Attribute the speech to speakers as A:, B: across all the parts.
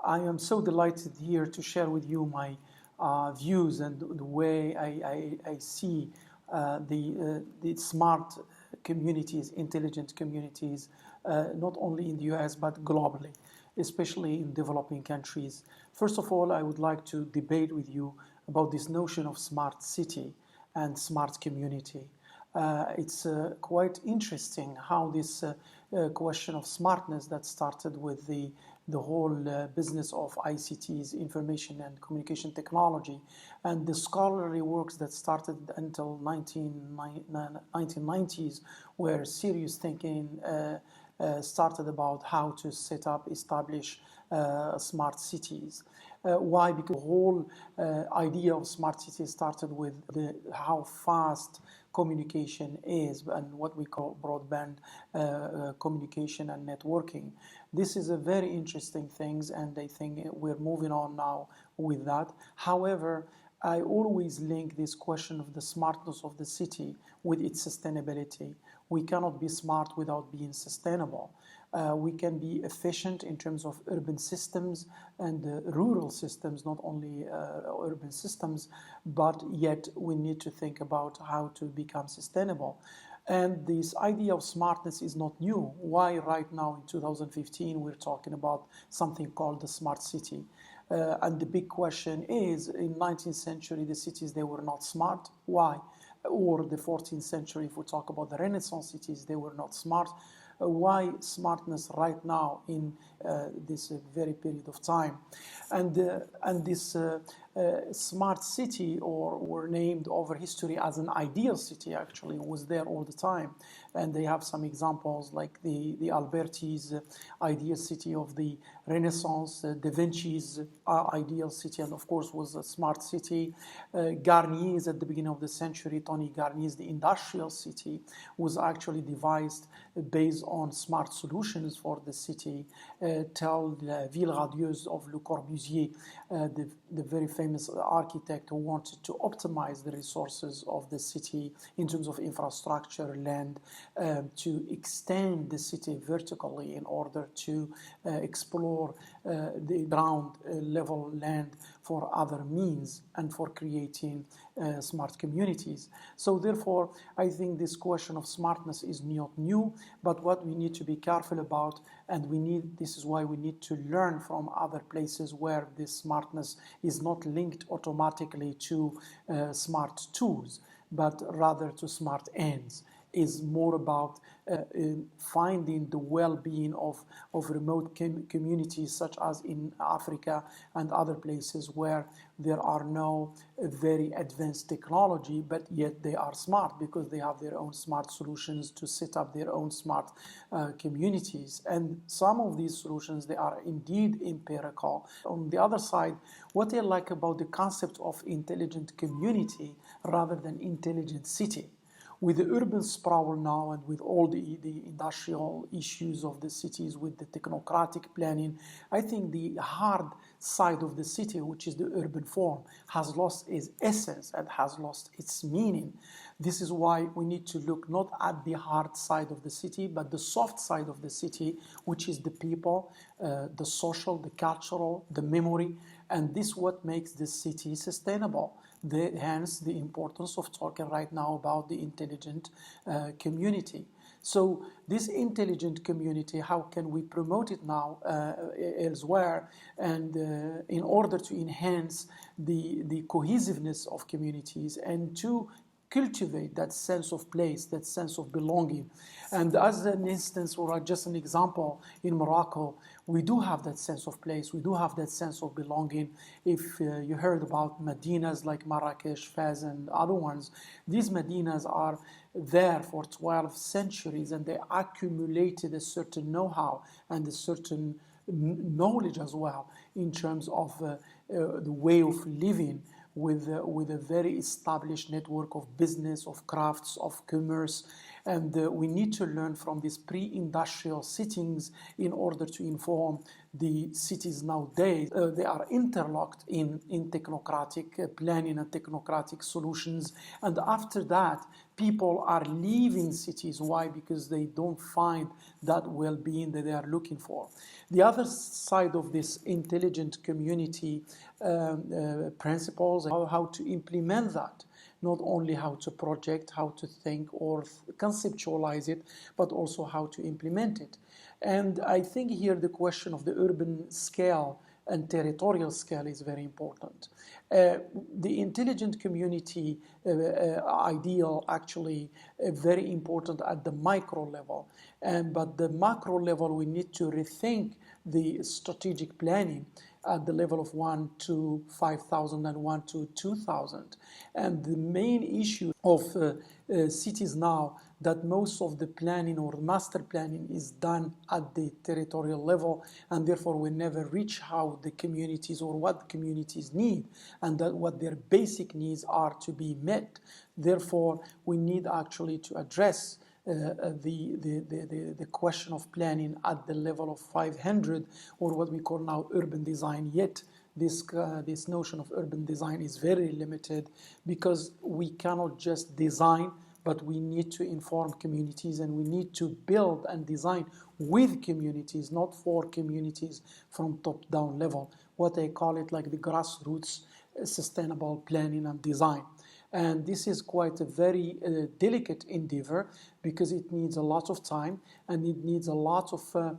A: I am so delighted here to share with you my views and the way I see the smart communities, intelligent communities, not only in the US but globally, especially in developing countries. First of all, I would like to debate with you about this notion of smart city and smart community. It's quite interesting how this question of smartness that started with the whole business of ICTs, information and communication technology, and the scholarly works that started until 1990s, where serious thinking started about how to set up, establish smart cities. Why? Because the whole idea of smart cities started with how fast communication is and what we call broadband communication and networking. This is a very interesting thing, and I think we're moving on now with that. However, I always link this question of the smartness of the city with its sustainability. We cannot be smart without being sustainable. We can be efficient in terms of urban systems and rural systems, not only urban systems, but yet we need to think about how to become sustainable. And this idea of smartness is not new. Why right now in 2015 we're talking about something called the smart city? And the big question is, in 19th century, the cities, they were not smart. Why? Or the 14th century, if we talk about the Renaissance cities, they were not smart. Why smartness right now in this very period of time? And this smart city, or were named over history as an ideal city, actually was there all the time. And they have some examples like the Alberti's ideal city of the Renaissance, Da Vinci's ideal city, and of course was a smart city. Garnier's at the beginning of the century, Tony Garnier's The Industrial City was actually devised based on smart solutions for the city. Tell the Ville Radieuse of Le Corbusier, the very famous architect who wanted to optimize the resources of the city in terms of infrastructure, land, to extend the city vertically in order to explore the ground level land for other means and for creating smart communities. So therefore, I think this question of smartness is not new, but what we need to be careful about, and this is why we need to learn from other places where this smartness is not linked automatically to smart tools, but rather to smart ends. Is more about finding the well-being of remote communities, such as in Africa and other places where there are no very advanced technology, but yet they are smart because they have their own smart solutions to set up their own smart communities. And some of these solutions, they are indeed empirical. On the other side, what I like about the concept of intelligent community rather than intelligent city. With the urban sprawl now and with all the industrial issues of the cities, with the technocratic planning, I think the hard side of the city, which is the urban form, has lost its essence and has lost its meaning. This is why we need to look not at the hard side of the city, but the soft side of the city, which is the people, the social, the cultural, the memory, and this is what makes the city sustainable. Hence the importance of talking right now about the intelligent community. So this intelligent community, how can we promote it now elsewhere, and in order to enhance the cohesiveness of communities and to cultivate that sense of place, that sense of belonging. And as an instance, or just an example, in Morocco, we do have that sense of place, we do have that sense of belonging. If you heard about Medinas like Marrakesh, Fez, and other ones, these Medinas are there for 12 centuries, and they accumulated a certain know-how and a certain knowledge as well in terms of the way of living, with a very established network of business, of crafts, of commerce. And we need to learn from these pre-industrial settings in order to inform the cities nowadays. They are interlocked in technocratic planning and technocratic solutions. And after that, people are leaving cities. Why? Because they don't find that well-being that they are looking for. The other side of this intelligent community principles, how to implement that. Not only how to project, how to think or conceptualize it, but also how to implement it. And I think here the question of the urban scale and territorial scale is very important. The intelligent community ideal actually very important at the micro level, but the macro level we need to rethink the strategic planning at the level of 1 to 5,000 and 1 to 2,000. And the main issue of cities now that most of the planning or master planning is done at the territorial level, and therefore we never reach how the communities or what communities need and that what their basic needs are to be met. Therefore, we need actually to address the question of planning at the level of 500 or what we call now urban design. Yet this notion of urban design is very limited because we cannot just design, but we need to inform communities and we need to build and design with communities, not for communities from top-down level. What I call it like the grassroots sustainable planning and design. And this is quite a very delicate endeavor because it needs a lot of time and it needs a lot of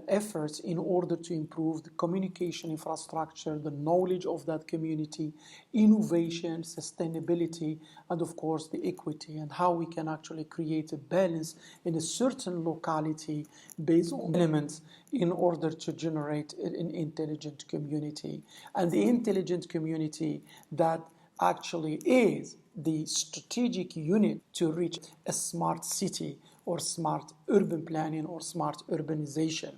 A: efforts in order to improve the communication infrastructure, the knowledge of that community, innovation, sustainability, and of course the equity and how we can actually create a balance in a certain locality based on elements in order to generate an intelligent community. And the intelligent community that actually is the strategic unit to reach a smart city or smart urban planning or smart urbanization.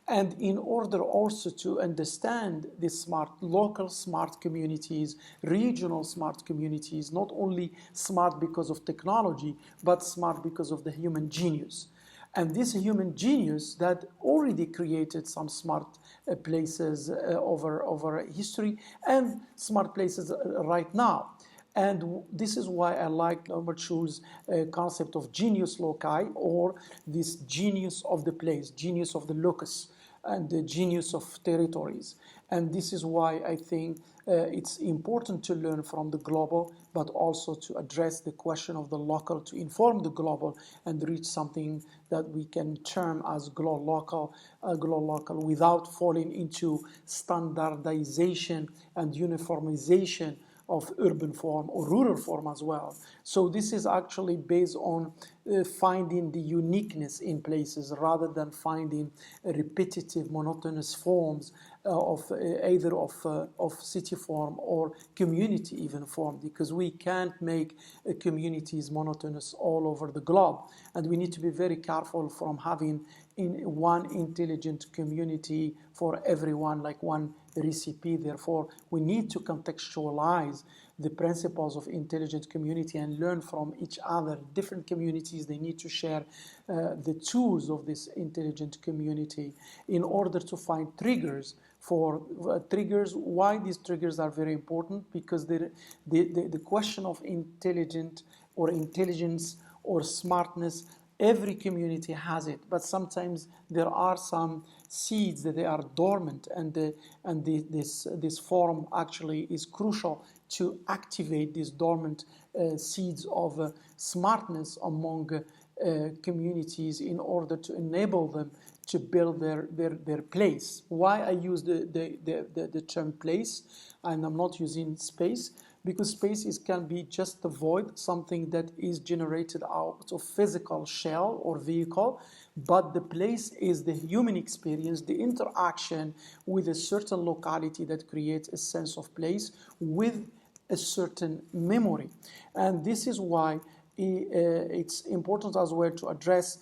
A: And in order also to understand the smart local smart communities, regional smart communities, not only smart because of technology, but smart because of the human genius. And this human genius that already created some smart places over history and smart places right now. And this is why I like Albert Schul's concept of genius loci, or this genius of the place, genius of the locus, and the genius of territories. And this is why I think it's important to learn from the global, but also to address the question of the local, to inform the global and reach something that we can term as global local without falling into standardization and uniformization of urban form or rural form as well. So this is actually based on finding the uniqueness in places rather than finding repetitive, monotonous forms of either of city form or community even form, because we can't make communities monotonous all over the globe. And we need to be very careful from having in one intelligent community for everyone, like one recipe. Therefore, we need to contextualize the principles of intelligent community and learn from each other. Different communities, they need to share the tools of this intelligent community in order to find triggers for triggers. Why these triggers are very important? Because the question of intelligent or intelligence or smartness, every community has it, but sometimes there are some seeds that they are dormant, and this forum actually is crucial to activate these dormant seeds of smartness among communities in order to enable them to build their place. Why I use the term place, and I'm not using space, because space can be just a void, something that is generated out of physical shell or vehicle, but the place is the human experience, the interaction with a certain locality that creates a sense of place with a certain memory. And this is why it's important as well to address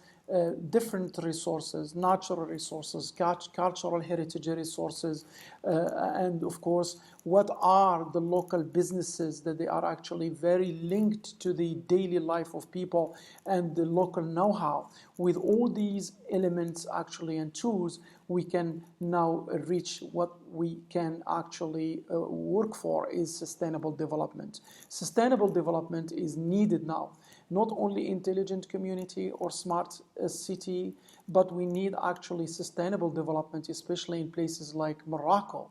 A: different resources, natural resources, cultural heritage resources, and of course, what are the local businesses that they are actually very linked to the daily life of people and the local know-how. With all these elements actually and tools, we can now reach what we can actually work for is sustainable development. Sustainable development is needed now not only intelligent community or smart city, but we need actually sustainable development, especially in places like Morocco.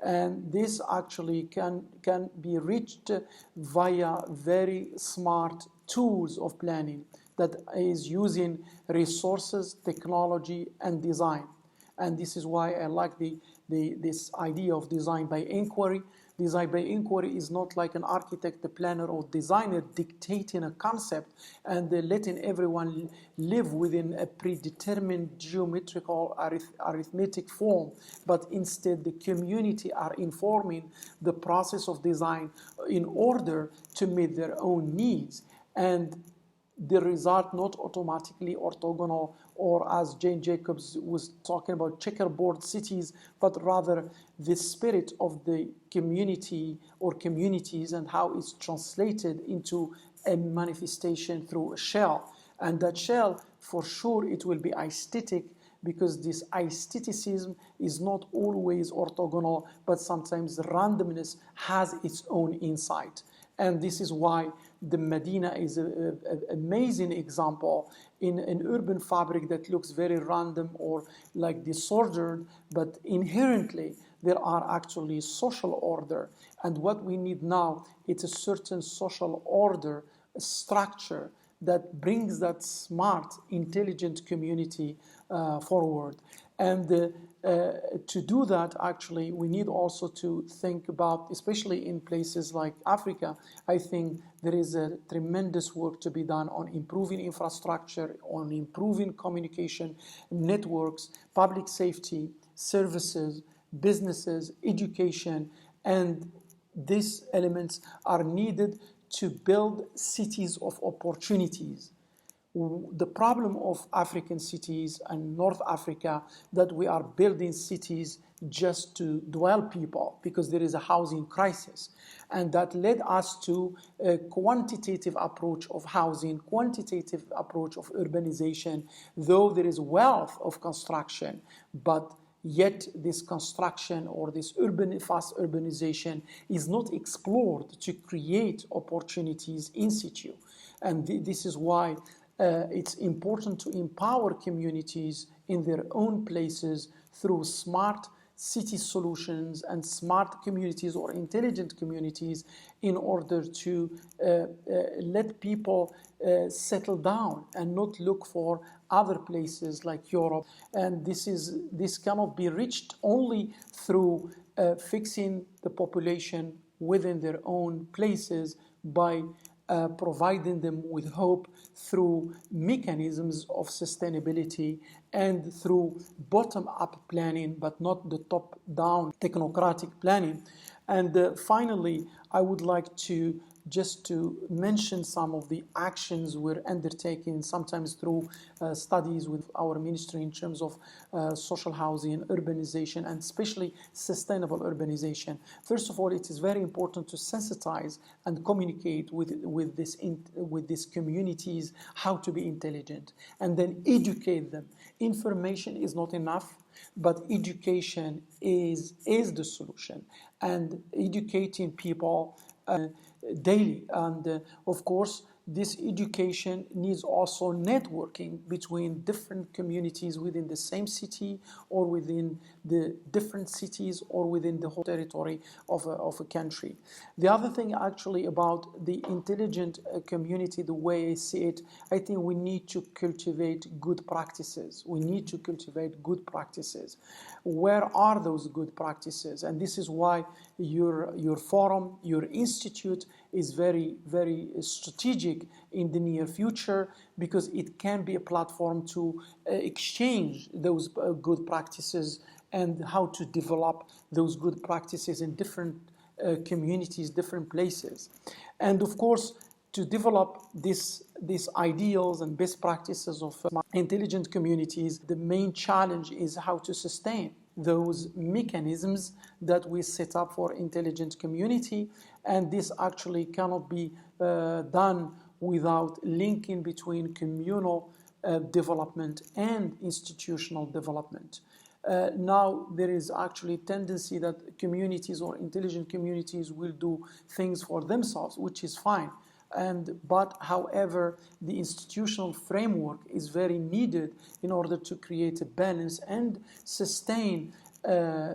A: And this actually can be reached via very smart tools of planning that is using resources, technology, and design. And this is why I like this idea of design by inquiry. Design by inquiry is not like an architect, a planner, or designer dictating a concept and letting everyone live within a predetermined geometrical arithmetic form, but instead the community are informing the process of design in order to meet their own needs. And the result not automatically orthogonal, or as Jane Jacobs was talking about, checkerboard cities, but rather the spirit of the community or communities and how it's translated into a manifestation through a shell. And that shell, for sure, it will be aesthetic, because this aestheticism is not always orthogonal, but sometimes randomness has its own insight. And this is why the Medina is an amazing example in an urban fabric that looks very random or like disordered, but inherently there are actually social order. And what we need now is a certain social order structure that brings that smart, intelligent community forward. And to do that, actually, we need also to think about, especially in places like Africa, I think there is a tremendous work to be done on improving infrastructure, on improving communication networks, public safety, services, businesses, education, and these elements are needed to build cities of opportunities. The problem of African cities and North Africa, that we are building cities just to dwell people because there is a housing crisis. And that led us to a quantitative approach of housing, quantitative approach of urbanization, though there is wealth of construction, but yet this construction or this fast urbanization is not explored to create opportunities in situ. And this is why it's important to empower communities in their own places through smart city solutions and smart communities or intelligent communities, in order to let people settle down and not look for other places like Europe. And this cannot be reached only through fixing the population within their own places by providing them with hope through mechanisms of sustainability and through bottom-up planning, but not the top-down technocratic planning. And finally, I would like to just to mention some of the actions we're undertaking, sometimes through studies with our ministry in terms of social housing, urbanization, and especially sustainable urbanization. First of all, it is very important to sensitize and communicate with these communities how to be intelligent, and then educate them. Information is not enough, but education is the solution, and educating people daily. And of course, this education needs also networking between different communities within the same city, or within the different cities, or within the whole territory of a country. The other thing actually about the intelligent community, the way I see it, I think we need to cultivate good practices. We need to cultivate good practices. Where are those good practices? And this is why your forum, your institute is very, very strategic in the near future, because it can be a platform to exchange those good practices and how to develop those good practices in different communities, different places. And of course, to develop these ideals and best practices of intelligent communities, the main challenge is how to sustain those mechanisms that we set up for intelligent community. And this actually cannot be done without linking between communal development and institutional development. Now there is actually a tendency that communities or intelligent communities will do things for themselves, which is fine. But however, the institutional framework is very needed in order to create a balance and sustain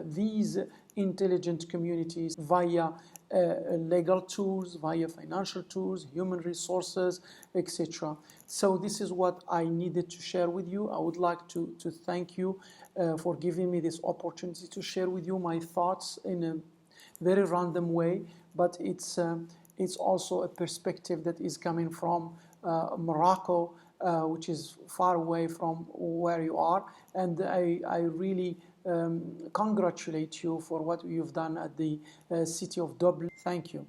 A: these intelligent communities via legal tools, via financial tools, human resources, etc. So this is what I needed to share with you. I would like to thank you for giving me this opportunity to share with you my thoughts in a very random way, but it's also a perspective that is coming from Morocco, which is far away from where you are, and I really congratulate you for what you've done at the City of Dublin. Thank you.